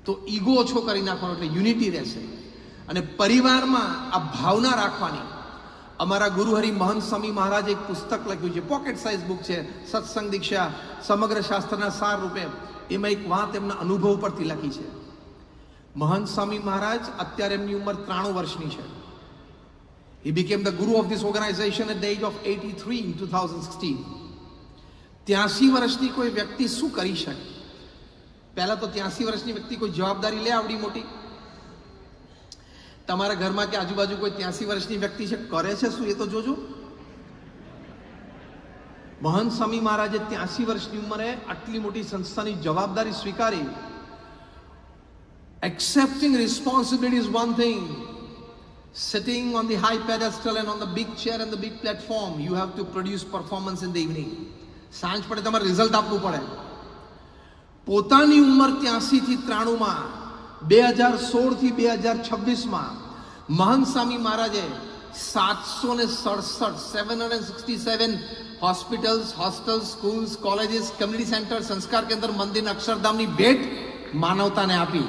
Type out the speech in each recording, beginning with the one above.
તો ઈગો ઓછો કરી નાખવાનો, એટલે યુનિટી રહેશે. અને પરિવારમાં આ ભાવના રાખવાની. અમારા ગુરુહરિ મહંત સ્વામી મહારાજે એક પુસ્તક લખ્યું છે, પોકેટ સાઇઝ બુક છે, સત્સંગ દીક્ષા સમગ્ર શાસ્ત્રના સાર રૂપે. એમાં એક વાત એમના અનુભવ પરથી લખી છે. મહંત સ્વામી મહારાજ અત્યારે એમની ઉંમર 93 વર્ષની છે. He became the guru of this organization at the age of 83 in 2016. 83 વર્ષની કોઈ વ્યક્તિ શું કરી શકે? પહેલા તો 83 વર્ષની વ્યક્તિ કોઈ જવાબદારી લે આવડી મોટી? તમારા ઘરમાં કે આજુબાજુ કોઈ 83 વર્ષની વ્યક્તિ છે, કરે છે શું એ તો જોજો. મહંત સ્વામી મહારાજે 83 વર્ષની ઉંમરે આટલી મોટી સંસ્થાની જવાબદારી સ્વીકારી. Accepting responsibility is one thing. Sitting on the high pedestal and on the big chair and the big platform, you have to produce performance in the evening. સાંજ પડે તમારે રિઝલ્ટ આપવું પડે. પોતાની ઉંમર 83 થી 93 માં 2016 થી 2026 માં મહંત સ્વામી મહારાજે 767 hospitals, hostels, schools, colleges, community centre, સંસ્કાર કેન્દ્ર, મંદિર, અક્ષરધામની ભેટ માનવતાને આપી.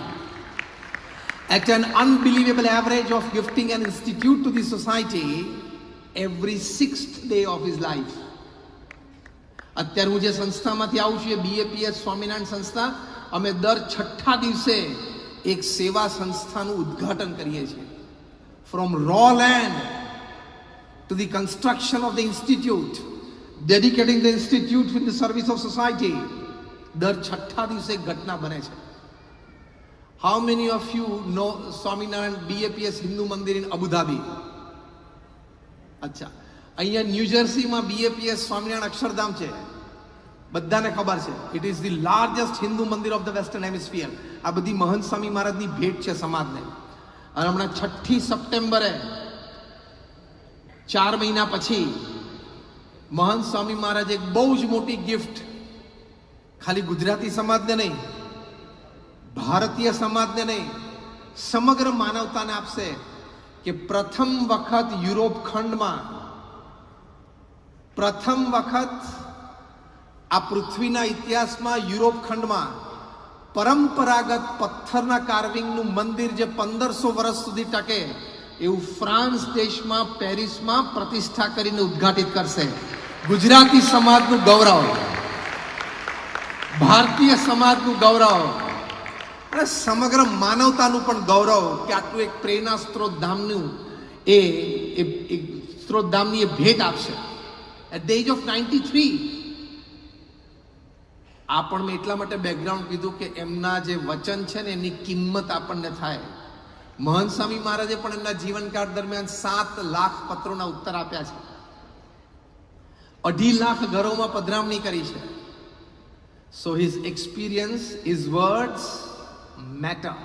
At an unbelievable average of gifting an institute to the society every 6th day of his life. અત્યારે હું જે સંસ્થામાંથી આવું છું, BAPS સ્વામિનારાયણ સંસ્થા, અમે દર 6ઠા દિવસે એક સેવા સંસ્થાનું ઉદ્ઘાટન કરીએ છીએ. From raw land to the construction of the institute, dedicating the institute in the service of society. દર 6ઠા દિવસે એક ઘટના બને છે. How many of you know Swaminarayan BAPS Hindu Mandir in Abu Dhabi? અચ્છા, અહીંયા ન્યૂ જર્સીમાં BAPS સ્વામિનારાયણ અક્ષરધામ છે, બધાને ખબર છે. It is the largest Hindu મંદિર ઓફ ધ વેસ્ટર્ન હેમિસ્ફિયર. આ બધી મહંત સ્વામી મહારાજની ભેટ છે સમાજને. અને હમણાં 6ઠી સપ્ટેમ્બરે 4 મહિના પછી મહંત સ્વામી મહારાજે એક બહુ જ મોટી ગિફ્ટ ખાલી ગુજરાતી સમાજને નહીં, ભારતીય સમાજને નહીં, સમગ્ર માનવતાને આપશે. કે પ્રથમ વખત યુરોપ ખંડમાં, પ્રથમ વખત આ પૃથ્વીના ઇતિહાસમાં યુરોપ ખંડમાં પરંપરાગત પથ્થરના કાર્વિંગનું મંદિર જે 1500 વર્ષ સુધી ટકે એવું ફ્રાન્સ દેશમાં, પેરિસમાં પ્રતિષ્ઠા કરીને ઉદ્ઘાટિત કરશે. ગુજરાતી સમાજનું ગૌરવ, ભારતીય સમાજનું ગૌરવ અને સમગ્ર માનવતાનું પણ ગૌરવ કે આટલું એક પ્રેરણા સ્ત્રોત ધામનું એ સ્ત્રોત ધામની એ ભેટ આપશે. At the age of 93. આ પણ મેં એટલા માટે બેકગ્રાઉન્ડ કીધું કે એમના જે વચન છે ને એની કિંમત આપણને થાય. મહંત સ્વામી મહારાજે પણ એમના જીવનકાળ દરમિયાન 7 લાખ પત્રોના ઉત્તર આપ્યા છે. 2.5 લાખ ઘરોમાં પધરામણી કરી છે. So his experience, his words matter.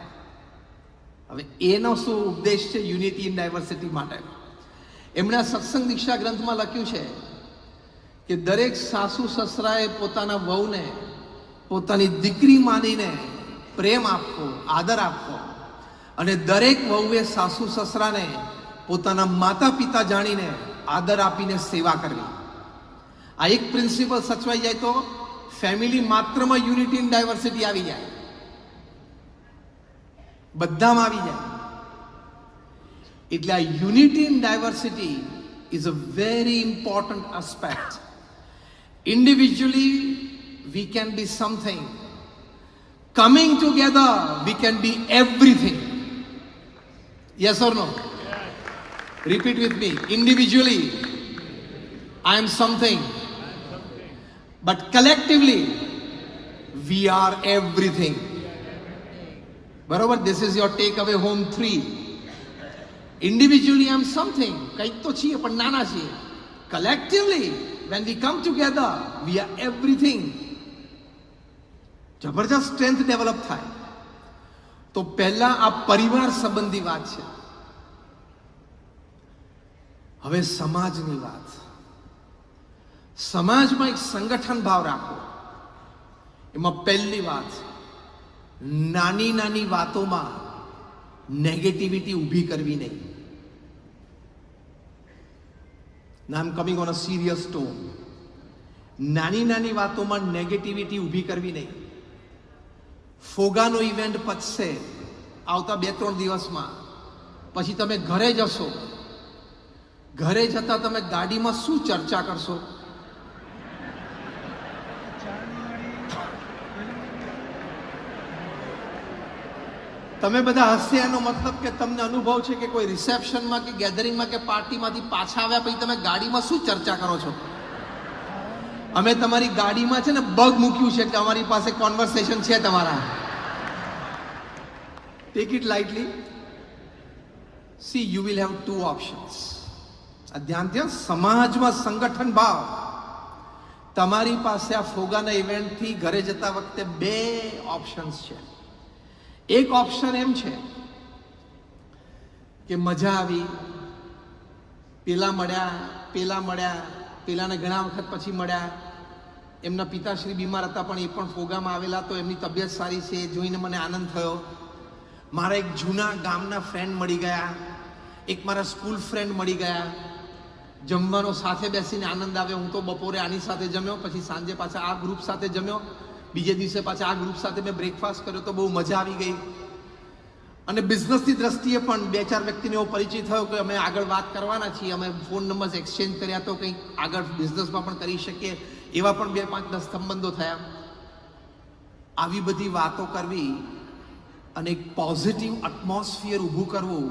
હવે એનો શું ઉપદેશ છે યુનિટી ઇન ડાયવર્સિટી માટે? એમણે સત્સંગ દીક્ષા ગ્રંથમાં લખ્યું છે કે દરેક સાસુ સસરાએ પોતાના વહુને પોતાની દીકરી માનીને પ્રેમ આપવો, આદર આપવો, અને દરેક વહુએ સાસુ સસરાને પોતાના માતા પિતા જાણીને આદર આપીને સેવા કરવી. આ એક પ્રિન્સિપલ સચવાઈ જાય તો ફેમિલી માત્રમાં યુનિટી ઇન ડાયવર્સિટી આવી જાય, બધામાં આવી જાય. એટલે આ unity in diversity is a very important aspect. Individually, we can be something. Coming together, we can be everything. Yes or no? Yes. Repeat with me. Individually, I am something. But collectively, we are everything. Barabar, this is your takeaway home 3. Individually, I am something. Kaik to chiye, but nana chiye. Collectively, when we come together, we are everything. જબરજસ્ત strength develop થાય. તો પહેલા આ પરિવાર સંબંધી વાત છે. હવે સમાજની વાત. સમાજમાં એક સંગઠન ભાવ રાખો. એમાં પહેલી વાત, નાની નાની વાતોમાં નેગેટિવિટી ઊભી કરવી નહીં. Now I'm coming on a serious tone. નાની નાની વાતોમાં નેગેટિવિટી ઊભી કરવી નહીં. ફોગાનો ઇવેન્ટ પતશે આવતા 2-3 દિવસમાં, પછી તમે ઘરે જશો. ઘરે જતા તમે ગાડીમાં શું ચર્ચા કરશો? તમે બધા હસશે, એનો મતલબ કે તમને અનુભવ છે કે કોઈ રિસેપ્શનમાં કે ગેધરિંગમાં કે પાર્ટીમાંથી પાછા આવ્યા પછી તમે ગાડીમાં શું ચર્ચા કરો છો? અમે તમારી ગાડીમાં છે ને બગ મૂક્યું છે કે અમારી પાસે કોન્વર્સેશન છે તમારા. Take it lightly. C, you will have 2 options. આ ધ્યાનથી, સમાજમાં સંગઠન ભાવ. તમારી પાસે આ ફોગાના ઇવેન્ટથી ઘરે જતા વખતે 2 ઓપ્શન્સ છે. એક ઓપ્શન એમ છે કે મજા આવી, પેલા મળ્યા, પેલાને ઘણા વખત પછી મળ્યા, એમના પિતાશ્રી બીમાર હતા પણ એ પણ ફોગામાં આવેલા તો એમની તબિયત સારી છે, એ જોઈને મને આનંદ થયો. મારા એક જૂના ગામના ફ્રેન્ડ મળી ગયા, એક મારા સ્કૂલ ફ્રેન્ડ મળી ગયા, જમવાનો સાથે બેસીને આનંદ આવ્યો. હું તો બપોરે આની સાથે જમ્યો, પછી સાંજે પાછા આ ગ્રુપ સાથે જમ્યો, બીજે દિવસે પાછા આ ગ્રુપ સાથે મેં બ્રેકફાસ્ટ કર્યો, તો બહુ મજા આવી ગઈ. અને બિઝનેસની દ્રષ્ટિએ પણ 2-4 વ્યક્તિને એવો પરિચય થયો કે અમે આગળ વાત કરવાના છીએ, અમે ફોન નંબર્સ એક્સચેન્જ કર્યા તો કંઈક આગળ બિઝનેસમાં પણ કરી શકીએ, એવા પણ 2-5-10 સંબંધો થયા. આવી બધી વાતો કરવી અને એક પોઝિટિવ એટમોસ્ફિયર ઊભું કરવું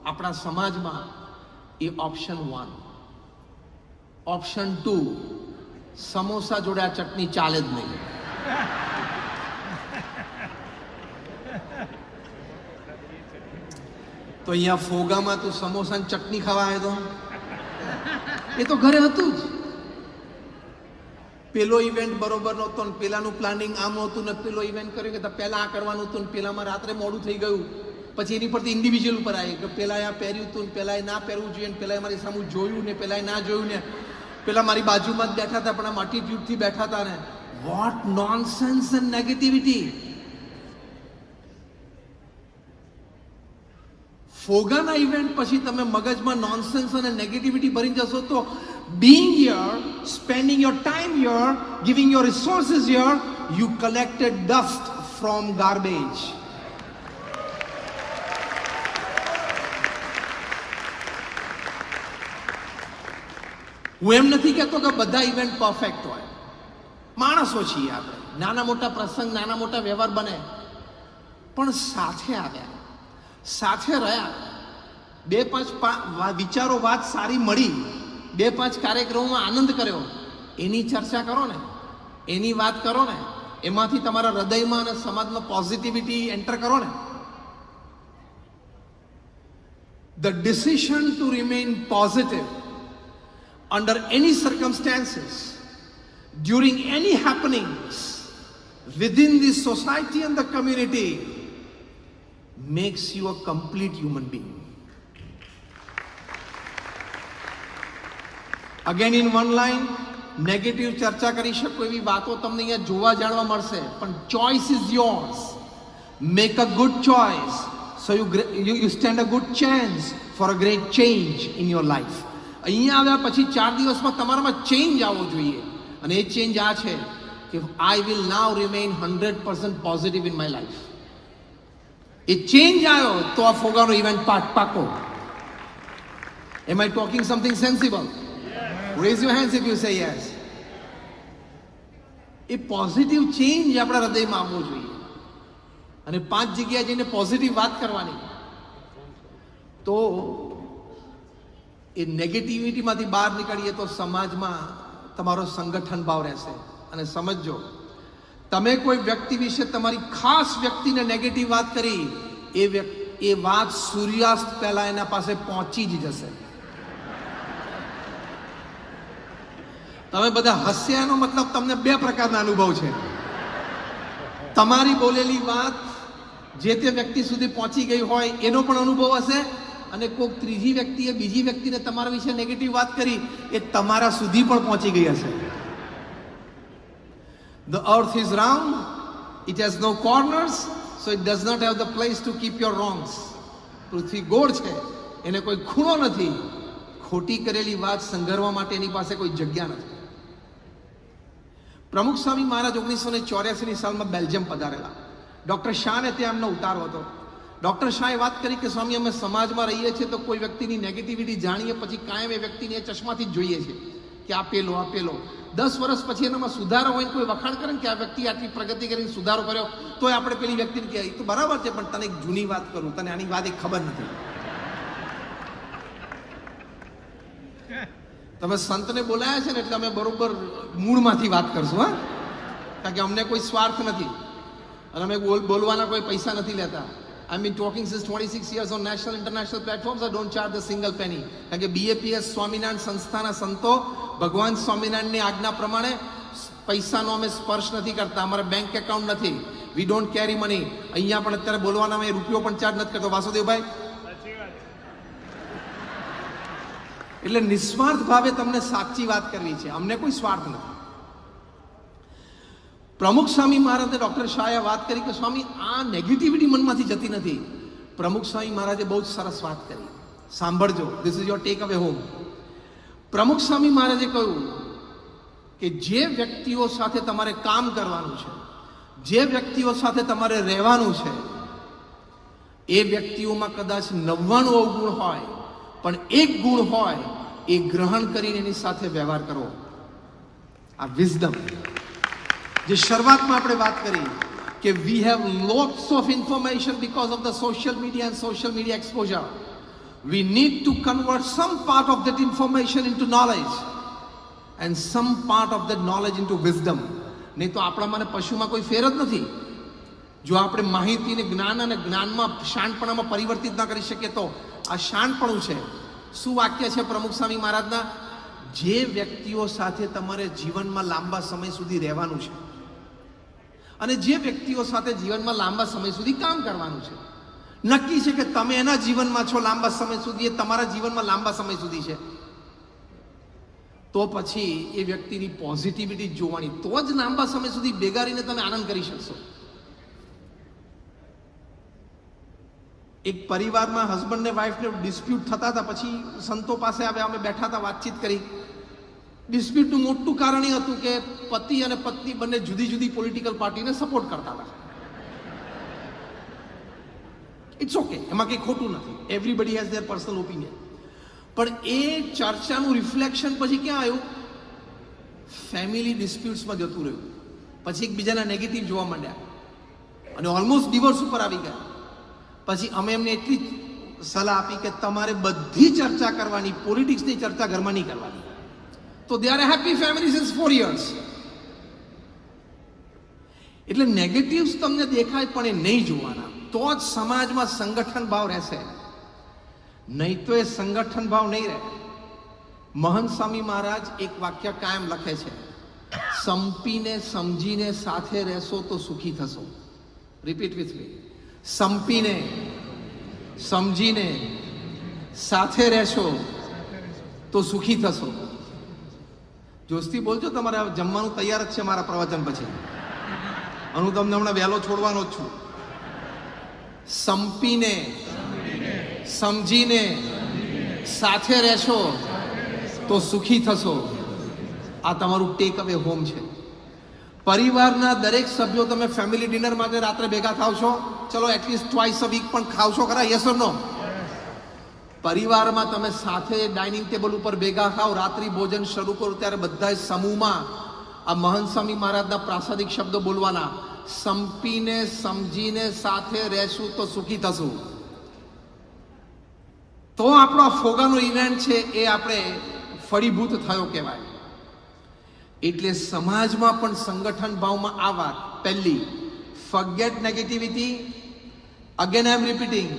આપણા સમાજમાં, એ ઓપ્શન 1. ઓપ્શન 2, સમોસા જોડે આ ચટણી ચાલે જ નહીં. તો અહીંયા ફોગામાં તું સમોસા ચટણી ખાવા આવ્યો તો? એ તો ઘરે હતું જ. પેલો ઇવેન્ટ બરોબર નહોતો ને પેલાનું પ્લાનિંગ આમ નહોતું ને પેલો ઇવેન્ટ કર્યો કે પેલા આ કરવાનું હતું ને પેલામાં રાત્રે મોડું થઈ ગયું. પછી એની પરથી ઇન્ડિવિજ્યુઅલ ઉપર આવી કે પેલા આ પહેર્યું હતું ને પેલા ના પહેરવું જોઈએ ને પેલા મારી સામે જોયું ને પેલા ના જોયું ને પેલા મારી બાજુમાં જ બેઠા હતા પણ આમ એટીટ્યુડથી બેઠા હતા ને. What nonsense and negativity. ફોગાના ઇવેન્ટ પછી તમે મગજમાં નોનસેન્સ અને નેગેટિવિટી ભરી જશો તો being here, spending your time here, giving your resources here, you collected dust from garbage. હું એમ નથી કહેતો કે બધા ઇવેન્ટ પરફેક્ટ હોય. માણસો છીએ આપણે, નાના મોટા પ્રસંગ, નાના મોટા વ્યવહાર બને, પણ સાથે આવ્યા, સાથે રહ્યા, 2-5 વિચારો, વાત સારી મળી, 2-5 કાર્યક્રમોમાં આનંદ કર્યો, એની ચર્ચા કરો ને, એની વાત કરો ને, એમાંથી તમારા હૃદયમાં અને સમાજમાં પોઝિટિવિટી એન્ટર કરો ને. The decision to remain positive under any circumstances, during any happenings within the society and the community makes you a complete human being. Again in one line, negative ચર્ચા કરી શકો એવી વાતો તમને અહીંયા જોવા જાણવા મળશે, પણ choice is yours. Make a good choice so you stand a good chance for a great change in your life. અહીંયા આવ્યા પછી 4 દિવસમાં તમારામાં ચેન્જ આવવો જોઈએ, અને એ ચેન્જ આ છે કે I will now remain 100% positive in my life. A change આવ્યો તો આ ફોગાનો ઇવેન્ટ પાકો. Am I talking something sensible? Raise your hands if you say yes. A positive change આપણા હૃદયમાં આવવો જોઈએ, અને 5 જગ્યાએ જઈને પોઝિટિવ વાત કરવાની, તો એ નેગેટિવિટીમાંથી બહાર નીકળીએ તો સમાજમાં તમારો સંગઠન ભાવ રહેશે. અને સમજજો, તમે કોઈ વ્યક્તિ વિશે તમારી ખાસ વ્યક્તિને નેગેટિવ વાત કરી, એ વાત સૂર્યાસ્ત પહેલા એના પાસે પહોંચી જ જશે. તમે બધા હસ્યાનો મતલબ તમને 2 પ્રકારના અનુભવ છે. તમારી બોલેલી વાત જે તે વ્યક્તિ સુધી પહોંચી ગઈ હોય એનો પણ અનુભવ હશે, અને કોઈક ત્રીજી વ્યક્તિએ બીજી વ્યક્તિને તમારા વિશે નેગેટિવ વાત કરી, એ તમારા સુધી પણ પહોંચી ગઈ હશે. The earth is round, it has no corners, so it does not have the place to keep your wrongs. પૃથ્વી ગોળ છે, એને કોઈ ખૂણો નથી, ખોટી કરેલી વાત સંઘરવા માટે એની પાસે કોઈ જગ્યા નથી. પ્રમુખ સ્વામી મહારાજ 1984ની સાલમાં બેલ્જિયમ પધારેલા. ડૉક્ટર શાહને ત્યાં એમનો ઉતારો હતો. ડૉક્ટર શાહે વાત કરી કે સ્વામી અમે સમાજમાં રહીએ છીએ તો કોઈ વ્યક્તિની નેગેટિવિટી જાણીએ પછી કાયમ એ વ્યક્તિને એ ચશ્માથી જ જોઈએ છે કે આ પેલો 10 વર્ષ પછી એનામાં સુધારો હોય, કોઈ વખાણ કરે ને કે આ વ્યક્તિ આટલી પ્રગતિ કરીને સુધારો કર્યો, તોય આપણે પેલી વ્યક્તિને કહીએ તો બરાબર છે, પણ તને એક જૂની વાત કરું, તને આની વાત એક ખબર નથી. તમે સંતને બોલાયા છે ને એટલે અમે બરોબર મૂળમાંથી વાત કરશું, હા, કારણ કે અમને કોઈ સ્વાર્થ નથી અને અમે બોલવાના કોઈ પૈસા નથી લેતા. I've been talking since 26 years on national international platforms. I don't charge a single penny. કારણ કે BAPS સ્વામિનારાયણ સંસ્થાના સંતો ભગવાન સ્વામિનારાયણની આજ્ઞા પ્રમાણે પૈસાનો અમે સ્પર્શ નથી કરતા. અમારા બેંક એકાઉન્ટ નથી. We don't carry money. અહીંયા પણ અત્યારે બોલવાના અમે રૂપિયો પણ ચાર્જ નથી કરતો. વાસુદેવભાઈ, એટલે નિસ્વાર્થ ભાવે તમને સાચી વાત કરવી છે, અમને કોઈ સ્વાર્થ નથી. પ્રમુખ સ્વામી મહારાજે ડૉક્ટર શાહે વાત કરી કે સ્વામી આ નેગેટિવિટી મનમાંથી જતી નથી. પ્રમુખ સ્વામી મહારાજે બહુ જ સરસ વાત કરી, સાંભળજો, ધીસ ઇઝ યોર ટેક અવે હોમ. પ્રમુખ સ્વામી મહારાજે કહ્યું કે જે વ્યક્તિઓ સાથે તમારે કામ કરવાનું છે, જે વ્યક્તિઓ સાથે તમારે રહેવાનું છે, એ વ્યક્તિઓમાં કદાચ 99 અવગુણ હોય પણ એક ગુણ હોય એ ગ્રહણ કરીને એની સાથે વ્યવહાર કરવો. આ વિઝડમ જે શરૂઆતમાં આપણે વાત કરી કે we have lots of information because of the social media and social media exposure. We need to convert some part of that information into knowledge and some part of that knowledge into wisdom. નહીં તો આપણામાં અને પશુમાં કોઈ ફેર જ નથી. જો આપણે માહિતીને જ્ઞાન અને જ્ઞાનમાં શાણપણામાં પરિવર્તિત ના કરી શકીએ તો આ શાણપણું છે. શું વાક્ય છે પ્રમુખ સ્વામી મહારાજના? જે વ્યક્તિઓ સાથે તમારે જીવનમાં લાંબા સમય સુધી રહેવાનું છે અને જે વ્યક્તિઓ સાથે જીવનમાં લાંબા સમય સુધી કામ કરવાનું છે, નક્કી છે કે તમે એના જીવનમાં છો લાંબા સમય સુધી, એ તમારા જીવનમાં લાંબા સમય સુધી છે, તો પછી એ વ્યક્તિની પોઝિટિવિટી જોવાની, તો જ લાંબા સમય સુધી બેગારીને તમે આનંદ કરી શકશો. એક પરિવારમાં હસબન્ડ ને વાઈફને ડિસ્પ્યુટ થતા હતા, પછી સંતો પાસે આવ્યા, અમે બેઠા હતા, વાતચીત કરી. ડિસ્પ્યુટનું મોટું કારણ એ હતું કે પતિ અને પત્ની બંને જુદી જુદી પોલિટિકલ પાર્ટીને સપોર્ટ કરતા હતા. ઇટ્સ ઓકે, એમાં કંઈ ખોટું નથી, everybody has there personal opinion. પણ એ ચર્ચાનું રિફ્લેક્શન પછી ક્યાં આવ્યું? ફેમિલી ડિસ્પ્યુટ્સમાં જતું રહ્યું. પછી એકબીજાના નેગેટિવ જોવા માંડ્યા અને ઓલમોસ્ટ ડિવોર્સ ઉપર આવી ગયા. પછી અમે એમને એટલી સલાહ આપી કે તમારે બધી ચર્ચા કરવાની, પોલિટિક્સની ચર્ચા ઘરમાં નહીં કરવાની. તો they are happy family since 4 years. એટલે નેગેટિવ્સ તમને દેખાય પણ એ નહીં જોવાના, તો જ સમાજમાં સંગઠન ભાવ રહેશે, નહીં તો એ સંગઠન ભાવ નહીં રહે. મહંત સ્વામી મહારાજ એક વાક્ય કાયમ લખે છે, સંપીને સમજીને સાથે રહેશો તો સુખી થશો. Repeat with me. સંપીને સમજીને સાથે રહેશો તો સુખી થશો. જોસ્તી બોલજો, તમારે જમવાનું તૈયાર જ છે મારા પ્રવચન પછી, અને હું તમને હમણાં વહેલો છોડવાનો જ છું. સંપીને સમજીને સાથે રહેશો તો સુખી થશો. આ તમારું ટેક અવે હોમ છે. પરિવારના દરેક સભ્યો, તમે ફેમિલી ડિનર માટે રાત્રે ભેગા થાવ છો, ચલો એટલીસ્ટ ટ્વાઇસ અ વીક પણ ખાવ છો ખરા? યસ ઓર નો? પરિવારમાં તમે સાથે ડાઇનિંગ ટેબલ ઉપર ભેગા ખાઓ, રાત્રિ ભોજન શરૂ કરો ત્યારે બધા સમૂહમાં આ મહંત સ્વામી મહારાજના પ્રાસાદિક શબ્દો બોલવાના, સંપીને સમજીને સાથે રહેશું તો સુખી થશું. તો આપણો ફોગાનો ઇવેન્ટ છે એ આપણે ફળીભૂત થયો કહેવાય. એટલે સમાજમાં પણ સંગઠન ભાવમાં આ વાત પહેલી, forget negativity. Again I am repeating,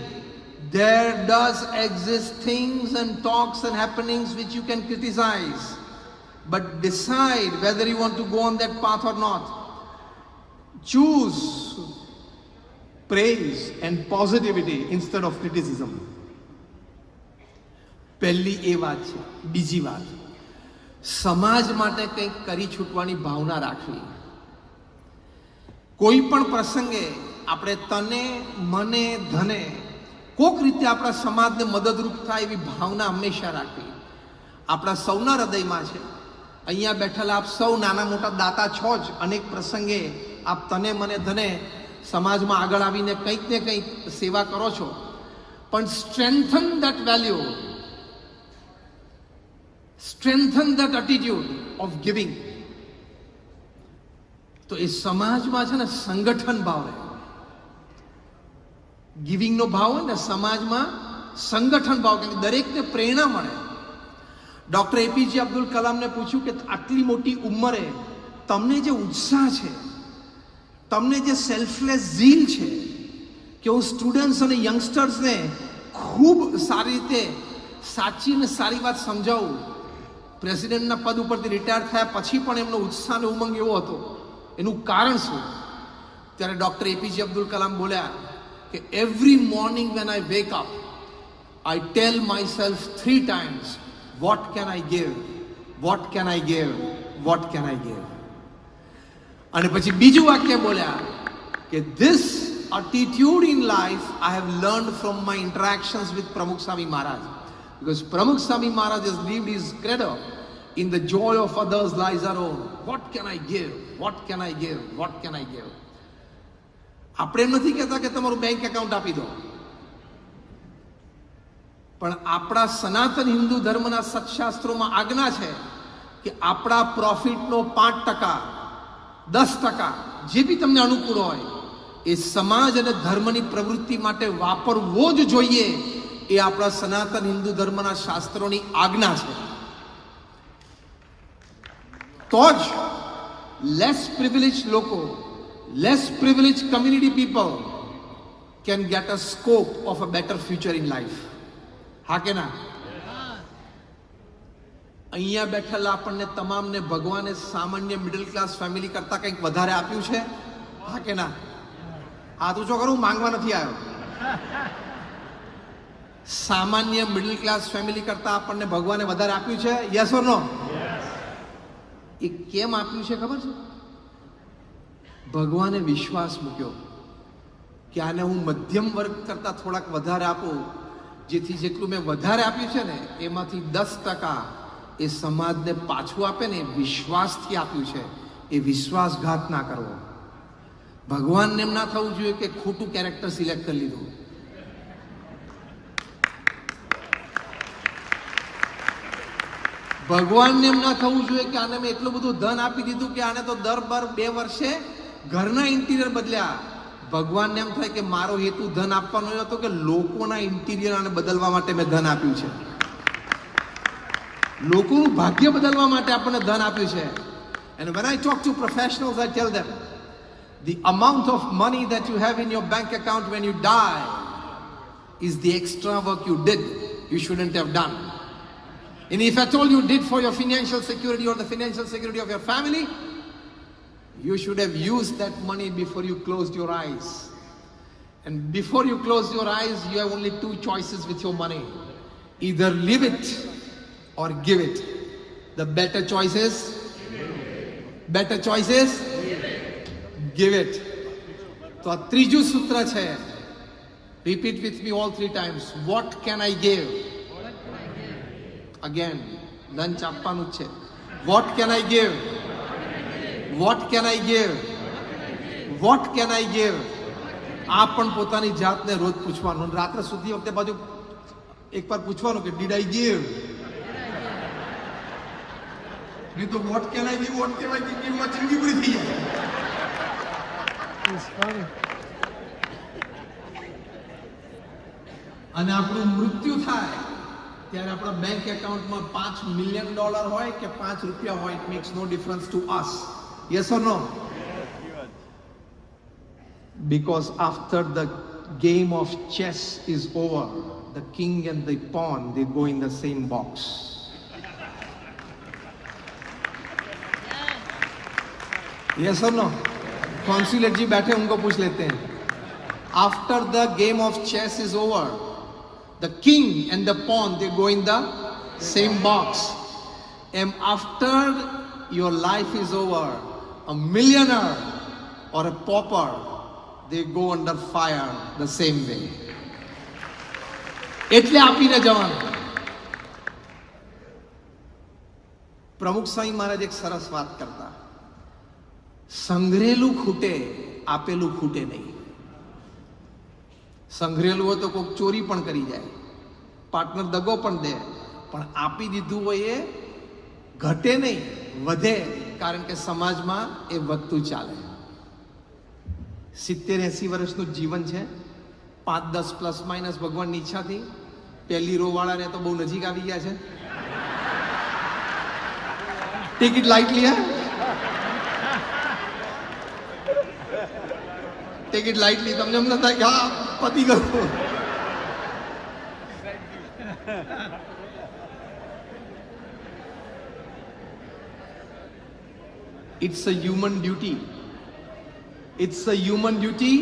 there does exist things and talks and happenings which you can criticize, but decide whether you want to go on that path or not. Choose praise and positivity instead of criticism. પહેલી એ વાત છે. બીજી વાત, સમાજ માટે કંઈક કરી છૂટવાની ભાવના રાખવી. કોઈ પણ પ્રસંગે આપણે તને મને ધને કોઈક રીતે આપણા સમાજને મદદરૂપ થાય એવી ભાવના હંમેશા રાખવી. આપણા સૌના હૃદયમાં છે. અહીંયા બેઠેલા આપ સૌ નાના મોટા દાતા છો જ. અનેક પ્રસંગે આપ તને મને ધને સમાજમાં આગળ આવીને કંઈક ને કંઈક સેવા કરો છો, પણ strengthen that value, strengthen that attitude of giving. તો એ સમાજમાં છે ને સંગઠન ભાવ રહે. ગિવિંગનો ભાવ હોય ને સમાજમાં સંગઠન ભાવ, કે દરેકને પ્રેરણા મળે. ડોક્ટર એપીજે અબ્દુલ કલામને પૂછ્યું કે આટલી મોટી ઉંમરે તમને જે ઉત્સાહ છે, તમને જે સેલ્ફલેસ ઝીલ છે કે હું સ્ટુડન્ટ્સ અને યંગસ્ટર્સને ખૂબ સારી રીતે સાચી અને સારી વાત સમજાવું. પ્રેસિડેન્ટના પદ ઉપરથી રિટાયર થયા પછી પણ એમનો ઉત્સાહ અને ઉમંગ એવો હતો. એનું કારણ શું? ત્યારે ડોક્ટર એપીજે અબ્દુલ કલામ બોલ્યા કે every morning when I wake up, I tell myself 3 times, what can I give, what can I give, what can I give. અને પછી બીજું વાક્ય બોલ્યા કે this attitude in life I have learned from my interactions with Pramukh Swami Maharaj, because Pramukh Swami Maharaj has lived his credo, in the joy of others lies our own. What can I give, what can I give, what can I give. આપણે એમ નથી કહેતા કે તમારું bank account આપી દો, પણ આપણા સનાતન હિન્દુ ધર્મના સત્શાસ્ત્રોમાં આજ્ઞા છે કે આપણા પ્રોફિટનો 5%, 10% જે બી તમને અનુકૂળ હોય એ સમાજ અને ધર્મની પ્રવૃત્તિ માટે વાપરવો જ જોઈએ. એ આપણા સનાતન હિન્દુ ધર્મના શાસ્ત્રોની આજ્ઞા છે. તો જ લેસ પ્રિવિલેજ લોકો, less privilege community people can get a scope of a better future in life. હા કે ના? અહીંયા બેઠેલા આપણને તમામને ભગવાને સામાન્ય મિડલ ક્લાસ ફેમિલી કરતા કંઈક વધારે આપ્યું છે. હા કે ના? હાથ ઊંચો કરું, માંગવા નથી આવ્યો. સામાન્ય મિડલ ક્લાસ ફેમિલી કરતા આપણને ભગવાને વધારે આપ્યું છે. યસ ઓર નો? એ કેમ આપ્યું છે ખબર છે? ભગવાને વિશ્વાસ મૂક્યો કે આને હું મધ્યમ વર્ગ કરતા થોડાક વધારે આપું, જેથી જેટલું મેં વધારે આપ્યું છે ને એમાંથી 10% એ સમાજને પાછું આપે ને, વિશ્વાસથી આપ્યું છે. એ વિશ્વાસઘાત ના કરવો. ભગવાનને એમ ના થવું જોઈએ કે ખોટું કેરેક્ટર સિલેક્ટ કરી લીધું. ભગવાનને એમ ના થવું જોઈએ કે આને મેં એટલું બધું ધન આપી દીધું કે આને તો દર 2 વર્ષે ઘરના ઇન્ટિરિયર બદલ્યા. ભગવાનને એમ થાય કે મારો હેતુ ધન આપવાનો હતો કે લોકોના ઇન્ટિરિયર આને બદલવા માટે મેં ધન આપ્યું છે. લોકોનું ભાગ્ય બદલવા માટે આપણને ધન આપ્યું છે. And when I talk to professionals, I tell them the amount of money that you have in your bank account when you die is the extra work you did, you shouldn't have done. And if at all you did for your financial security or the financial security of your family, you should have used that money before you closed your eyes. And before you closed your eyes, you have only 2 choices with your money. Either live it or give it. The better choice is? Better choice is? Give it. તો આ ત્રીજું સૂત્ર છે. Repeat with me all 3 times. What can I give? Again, lunch આપવાનું છે. What can I give? What can I give? What can I give? આ પણ પોતાની જાતને રોજ પૂછવાનું. રાત્રે સુધી વખતે બાજુ એકવાર પૂછવાનું કે did I give? નહીં તો what can I give? What can I give? માં જિંદગી પૂરી થઈ જાય. અને આપણું મૃત્યુ થાય ત્યારે આપણા બેંક એકાઉન્ટમાં $5 million હોય કે ₹5 હોય, it makes no difference to us. Yes or no? Because after the game of chess is over, the king and the pawn, they go in the same box. Yes or no? Consulate ji बैठे, उनको पूछ लेते हैं. After the game of chess is over, the king and the pawn, they go in the same box. And after your life is over, a millionaire or a pauper, they go under fire the same way. એટલે આપીને જવાનું. પ્રમુખ સ્વામી મહારાજ એક સરસ વાત કરતા, સંગ્રહેલું ખૂટે, આપેલું ખૂટે નહીં. સંઘરેલું હોય તો કોઈક ચોરી પણ કરી જાય, પાર્ટનર દગો પણ દે, પણ આપી દીધું હોય એ ઘટે નહીં, વધે, કારણ કે સમાજમાં એ વધતું ચાલે. 70-80 વર્ષનું જીવન છે, 5-10 પ્લસ માઇનસ ભગવાનની ઈચ્છાથી. પહેલી રો વાળાને તો બહુ નજીક આવી ગયા છે. ટિકિટ લાઇટલી હે, ટિકિટ લાઇટલી. તમને એમ ન થાય કે હા પતી ગયું. It's a human duty. It's a human duty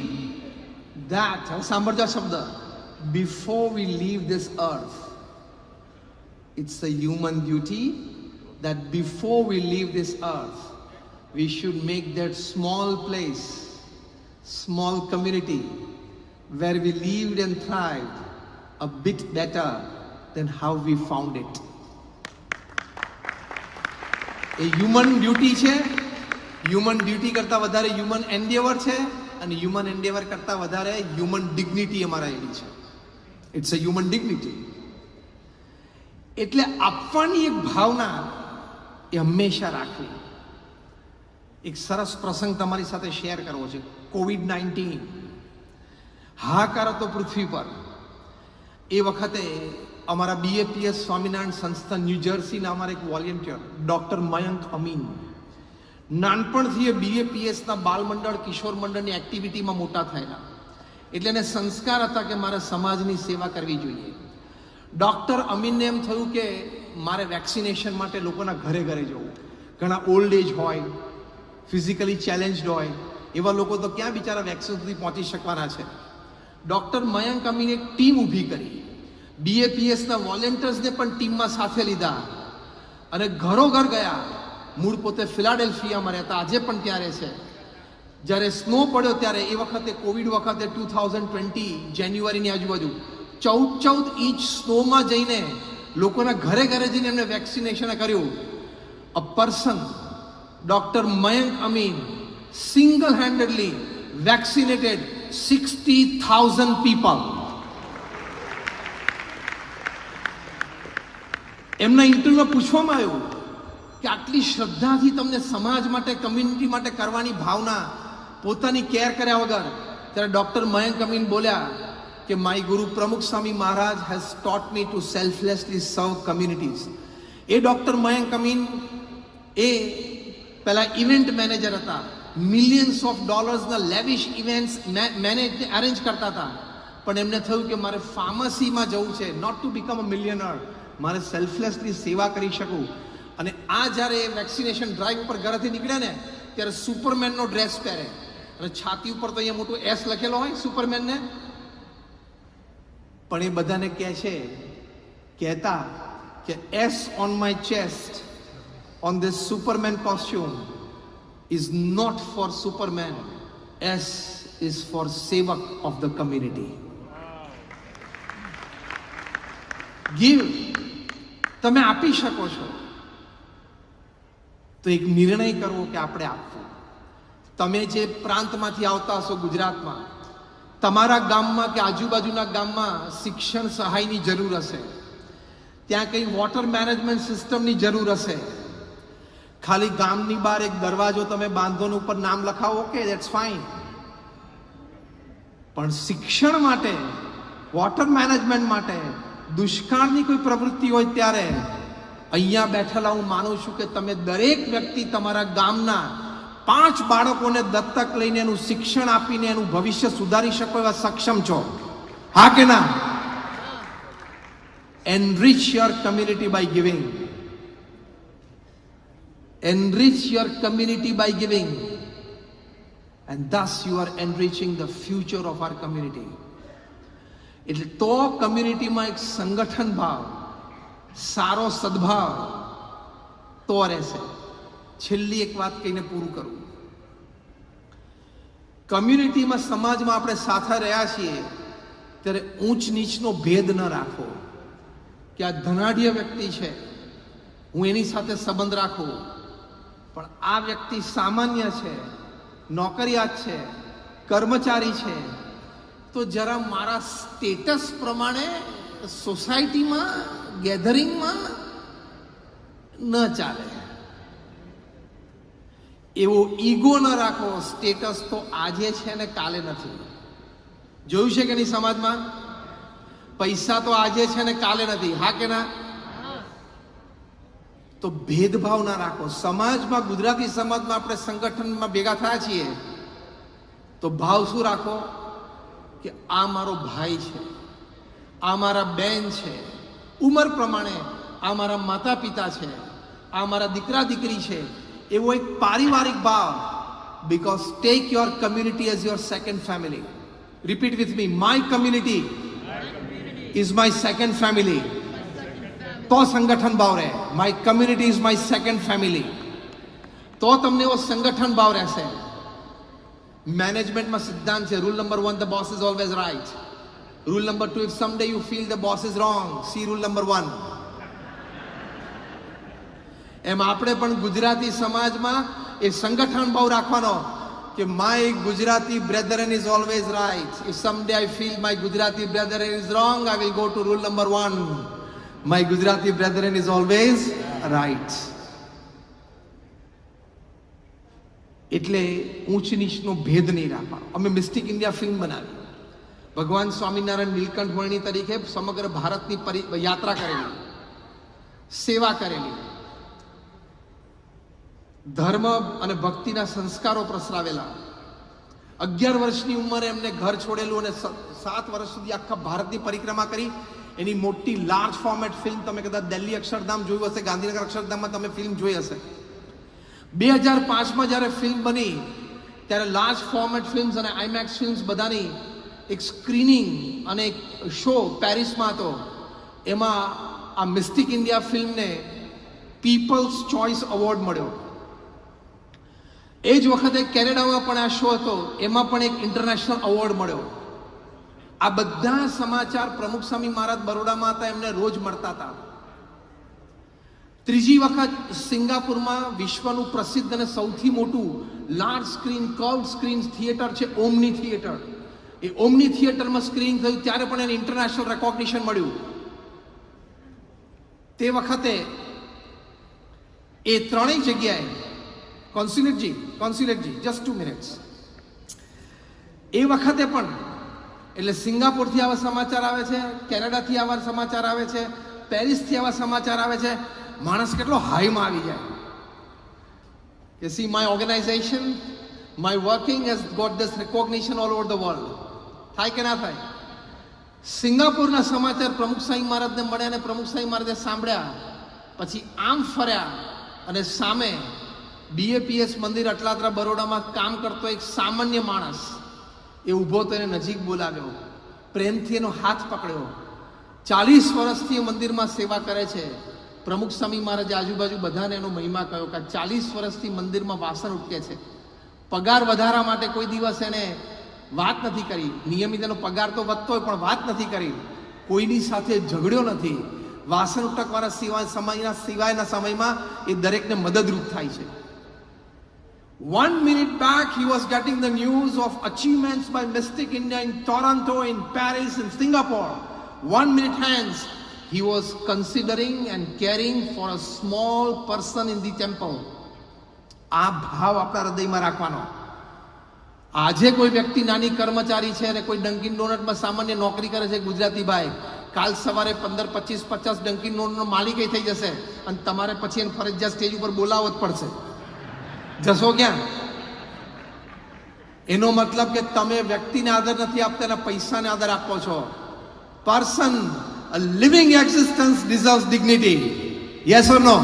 that, સાંભળજો શબ્દ, before we leave this earth, it's a human duty that before we leave this earth, we should make that small place, small community where we lived and thrived a bit better than how we found it. A human duty છે. Human duty કરતાં વધારે human endeavour છે, અને human endeavour કરતાં વધારે human dignity અમારા એની છે. It's a human dignity. એટલે આપવાની એક ભાવના એ હંમેશા રાખવી. એક સરસ પ્રસંગ તમારી સાથે શેર કરવો છે. COVID-19 હાહાકાર હતો પૃથ્વી પર. એ વખતે અમારા BAPS સ્વામિનારાયણ સંસ્થા ન્યૂજર્સીના અમારા એક વોલેન્ટિયર ડૉક્ટર મયંક અમીન, નાનપણથી એ BAPSના બાલ મંડળ, કિશોર મંડળની એક્ટિવિટીમાં મોટા થયેલા. એટલે એને સંસ્કાર હતા કે મારે સમાજની સેવા કરવી જોઈએ. ડૉક્ટર અમીનને એમ થયું કે મારે વેક્સિનેશન માટે લોકોના ઘરે ઘરે જવું. ઘણા ઓલ્ડ એજ હોય, ફિઝિકલી ચેલેન્જડ હોય, એવા લોકો તો ક્યાં બિચારા વેક્સિન સુધી પહોંચી શકવાના છે. ડૉક્ટર મયંક અમીને એક ટીમ ઊભી કરી. BAPSના વોલેન્ટિયર્સને પણ ટીમમાં સાથે લીધા અને ઘરો ઘર ગયા. મૂળ પોતે ફિલાડેલ્ફિયામાં રહેતા, આજે પણ ત્યારે છે. જ્યારે સ્નો પડ્યો ત્યારે, એ વખતે કોવિડ વખતે 2020 જાન્યુઆરીની આજુબાજુ 14 ઇંચ સ્નોમાં જઈને લોકોના ઘરે ઘરે જઈને એમને વેક્સિનેશન કર્યું. A person, doctor Mayank Amin, single હેન્ડેડલી vaccinated 60,000 people. એમના ઇન્ટરવ્યુમાં પૂછવામાં આવ્યું કે આટલી શ્રદ્ધાથી તમને સમાજ માટે, કમ્યુનિટી માટે કરવાની ભાવના, પોતાની કેર કર્યા વગર, ત્યારે ડૉક્ટર મયંક અમીન બોલ્યા કે માય ગુરુ પ્રમુખ Swami Maharaj has ટોટ me to selflessly serve communities. એ ડૉક્ટર મયંક અમીન એ પહેલાં ઇવેન્ટ મેનેજર હતા. મિલિયન્સ ઓફ ડોલર્સના લેવિશ ઇવેન્ટ્સ અરેન્જ કરતા હતા. પણ એમને થયું કે મારે ફાર્મસીમાં જવું છે, not to become a millionaire, મારે સેલ્ફલેસલી સેવા કરી શકું. અને આ જ્યારે વેક્સિનેશન ડ્રાઈવ ઉપર ઘરેથી નીકળ્યા ને, ત્યારે સુપરમેનનો ડ્રેસ પહેરે અને છાતી ઉપર તો અહીંયા મોટું S લખેલો હોય સુપરમેનને. પણ એ બધાને કહે છે, કહેતા કે S on my chest on this Superman costume is not for Superman, S is for સેવક ઓફ ધ કમ્યુનિટી. ગીવ, તમે આપી શકો છો, તો એક નિર્ણય કરવો કે આપણે આપવું. તમે જે પ્રાંતમાંથી આવતા હશો ગુજરાતમાં, તમારા ગામમાં કે આજુબાજુના ગામમાં શિક્ષણ સહાયની જરૂર હશે, ત્યાં કંઈ વોટર મેનેજમેન્ટ સિસ્ટમની જરૂર હશે. ખાલી ગામની બહાર એક દરવાજો તમે બાંધોને ઉપર નામ લખાવો, ઓકે, ધેટ્સ ફાઇન. પણ શિક્ષણ માટે, વોટર મેનેજમેન્ટ માટે, દુષ્કાળની કોઈ પ્રવૃત્તિ હોય ત્યારે અહીંયા બેઠેલા હું માનું છું કે તમે દરેક વ્યક્તિ તમારા ગામના 5 બાળકોને દત્તક લઈને એનું શિક્ષણ આપીને એનું ભવિષ્ય સુધારી શકો એવા સક્ષમ છો. હા કે ના? Enrich your community by giving. Enrich your community by giving. And thus you are enriching the future of our community. એટલે તો કમ્યુનિટીમાં એક સંગઠન ભાવ, સારો સદભાવ તો રહેશે. છેલ્લી એક વાત કહીને પૂરું કરું. કમ્યુનિટીમાં, સમાજમાં આપણે સાથે રહ્યા છીએ ત્યારે ઊંચ નીચનો ભેદ ન રાખો કે આ ધનાઢ્ય વ્યક્તિ છે, હું એની સાથે સંબંધ રાખું, પણ આ વ્યક્તિ સામાન્ય છે, નોકરિયાત છે, કર્મચારી છે, તો જરા મારા સ્ટેટસ પ્રમાણે સોસાયટીમાં ગેધરિંગમાં ન ચાલે. એવો ઈગો ન રાખો. સ્ટેટસ તો આજે છે ને કાલે નથી. જોયું છે કે નહીં સમાજમાં? પૈસા તો આજે છે ને કાલે નથી. હા કે ના? તો ભેદભાવ ના રાખો. સમાજમાં, ગુજરાતી સમાજમાં આપણે સંગઠનમાં ભેગા થયા છીએ તો ભાવ શું રાખો કે આ મારો ભાઈ છે, આ મારા બેન છે, ઉંમર પ્રમાણે આ મારા માતા પિતા છે, આ મારા દીકરા દીકરી છે, એવો એક પારિવારિક ભાવ. Because take your community as your second family. Repeat with me, my community is my second family. તો સંગઠન ભાવ રહે. My community is my second family. તો તમને એવો સંગઠન ભાવ રહેશે. મેનેજમેન્ટમાં સિદ્ધાંત છે, rule number 1, the boss is always right. Rule number 2, if સમડે you feel the boss is wrong, C rule number 1. એમ આપણે પણ ગુજરાતી સમાજમાં એ સંગઠન ભાવ રાખવાનો કે my Gujarati brethren is always right. If someday I feel my Gujarati brethren is wrong, I will go to rule number 1. My Gujarati brethren is always right. એટલે ઊંચ નીચનો ભેદ નહીં રાખવાનો. અમે મિસ્ટિક ઇન્ડિયા ફિલ્મ બનાવી. ભગવાન સ્વામિનારાયણ નીલકંઠ વર્ણી તરીકે સમગ્ર ભારતની યાત્રા કરેલી, સેવા કરેલી, ધર્મ અને ભક્તિના સંસ્કારો પ્રસરાવેલા. 11 વર્ષની ઉંમરે એમને ઘર છોડેલું અને 7 વર્ષ સુધી આખા ભારતની પરિક્રમા કરી. એની મોટી લાર્જ ફોર્મેટ ફિલ્મ તમે કદાચ દિલ્હી અક્ષરધામ જોયું હશે, ગાંધીનગર અક્ષરધામમાં તમે ફિલ્મ જોઈ હશે. 2005માં જ્યારે ફિલ્મ બની ત્યારે લાર્જ ફોર્મેટ ફિલ્મ્સ અને આઈમેક્સ ફિલ્મ્સ બધાની એક સ્ક્રીનિંગ અને એક શો પેરિસમાં હતો. એમાં આ મિસ્ટિક ઇન્ડિયા ફિલ્મને પીપલ્સ ચોઇસ એવોર્ડ મળ્યો. એ જ વખતે કેનેડામાં પણ આ શો હતો, એમાં પણ એક ઇન્ટરનેશનલ એવોર્ડ મળ્યો. આ બધા સમાચાર પ્રમુખ સ્વામી મહારાજ બરોડામાં હતા, એમને રોજ મળતા હતા. ત્રીજી વખત સિંગાપુરમાં વિશ્વનું પ્રસિદ્ધ અને સૌથી મોટું large screen curved screen theatre છે ઓમની થિયેટર. એ ઓમની થિયેટરમાં સ્ક્રીન થયું ત્યારે પણ એને ઇન્ટરનેશનલ રેકોગ્નિશન મળ્યું. તે વખતે એ ત્રણેય જગ્યાએ કોન્સ્યુલેટજી જસ્ટ 2 મિનિટ્સ. એ વખતે પણ એટલે સિંગાપુરથી આવા સમાચાર આવે છે, કેનેડાથી આવા સમાચાર આવે છે, પેરિસથી આવા સમાચાર આવે છે. માણસ કેટલો હાઈમાં આવી જાય કે see my organisation, my working has got this recognition all over the world. થાય કે ના થાય? સિંગાપુરના સમાચાર પ્રમુખ સ્વામી મહારાજને મળ્યા અને પ્રમુખ સ્વામી મહારાજે સાંભળ્યા. પછી આમ ફર્યા અને સામે BAPS મંદિર અટલાદરા બરોડામાં કામ કરતો એક સામાન્ય માણસ એ ઊભો તો એને નજીક બોલાવ્યો, પ્રેમથી એનો હાથ પકડ્યો. 40 વર્ષથી એ મંદિરમાં સેવા કરે છે. પ્રમુખ સ્વામી મહારાજે આજુબાજુ બધાને એનો મહિમા કહ્યો કે 40 વર્ષથી મંદિરમાં વાસણ ઉટકે છે. પગાર વધારા માટે કોઈ દિવસ એને વાત નથી કરી. નિયમિત એનો પગાર તો વધતો હોય પણ વાત નથી કરી. કોઈની સાથે ઝઘડ્યો નથી. વાસણ ઉટકવાના સિવાયના સમયમાં એ દરેકને મદદરૂપ થાય છે. 1 minute back he was getting the news of achievements by Mystic India in Toronto, in Paris, in Singapore. 1 minute hence he was considering and caring for a small person in the temple. આ ભાવ આપણા હૃદયમાં રાખવાનો. આજે કોઈ વ્યક્તિ નાની કર્મચારી છે અને કોઈ ડંકિન ડોનટમાં સામાન્ય નોકરી કરે છે ગુજરાતી ભાઈ, કાલ સવારે 15, 25, 50 ડંકિન ડોનટનો માલિક થઈ જશે અને તમારે પછી એને ફરજિયાત સ્ટેજ ઉપર બોલાવવો જ પડશે. જશો ક્યાં? એનો મતલબ કે તમે વ્યક્તિને આદર નથી આપતા, એના પૈસાને આદર આપો છો. Person, a living existence deserves dignity. Yes or no?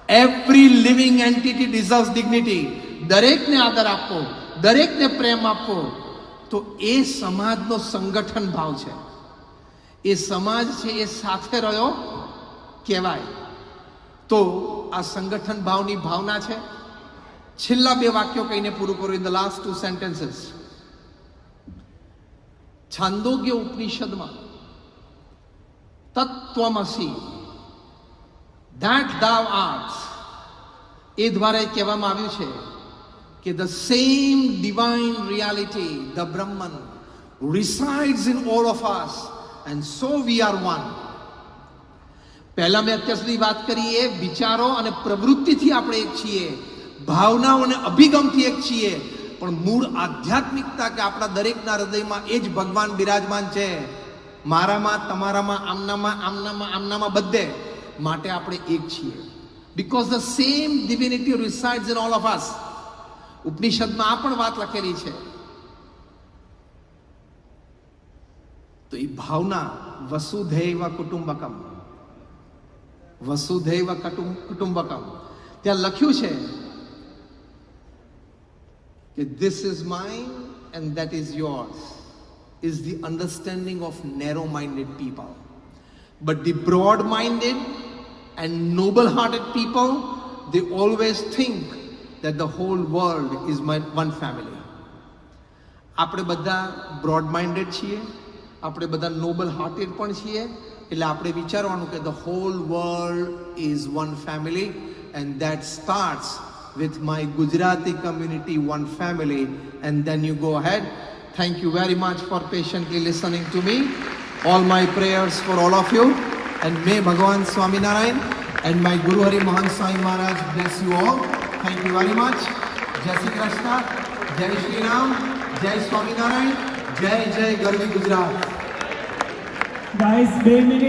Every living entity deserves dignity. દરેકને આદર આપો, દરેકને પ્રેમ આપો. તો એ સમાજનો સંગઠન ભાવ છે. એ સમાજ છે એ સાથે રહ્યો કહેવાય. તો આ સંગઠન ભાવની ભાવના છે. છેલ્લા 2 વાક્યો કહીને પૂરું કરું. In the last 2 sentences. Chandogya ઉપનિષદમાં તત્વમસી, that thou art, એ દ્વારા કહેવામાં આવ્યું છે કે the same divine reality, the Brahman, resides in all of us, and so we are one. પહેલા મેં અત્યાર સુધી વાત કરી એ વિચારો અને પ્રવૃત્તિથી આપણે એક છીએ, ભાવનાઓ અને અભિગમથી એક છીએ, પણ મૂળ આધ્યાત્મિકતા કે આપણા દરેકના હૃદયમાં એ જ ભગવાન બિરાજમાન છે, મારામાં, તમારામાં, આમનામાં બધે, માટે આપણે એક છીએ. Because the same divinity resides in all of us. ઉપનિષદમાં આ પણ વાત લખેલી છે. તો એ ભાવના વસુધૈવ કુટુંબકમ, વસુધૈવ કુટુંબકમ, ત્યાં લખ્યું છે કે this is mine and that is yours is the understanding of narrow-minded people. But the broad-minded and noble-hearted people, they always think that the whole world is one family. આપણે બધા broad-minded છીએ, આપણે બધા noble-hearted પણ છીએ, એટલે આપણે વિચારવાનું કે the whole world is one family, and that starts with my Gujarati community, one family, and then you go ahead. Thank you very much for patiently listening to me. All my prayers for all of you, and may Bhagavan Swaminarayan and my Guru Hari Mahan Sai Maharaj bless you all. Thank you very much. Jai Shri Krishna, Jai Shri Ram, Jai Swaminarayan, Jai Jai Garvi Gujarat. Guys, 2 minutes.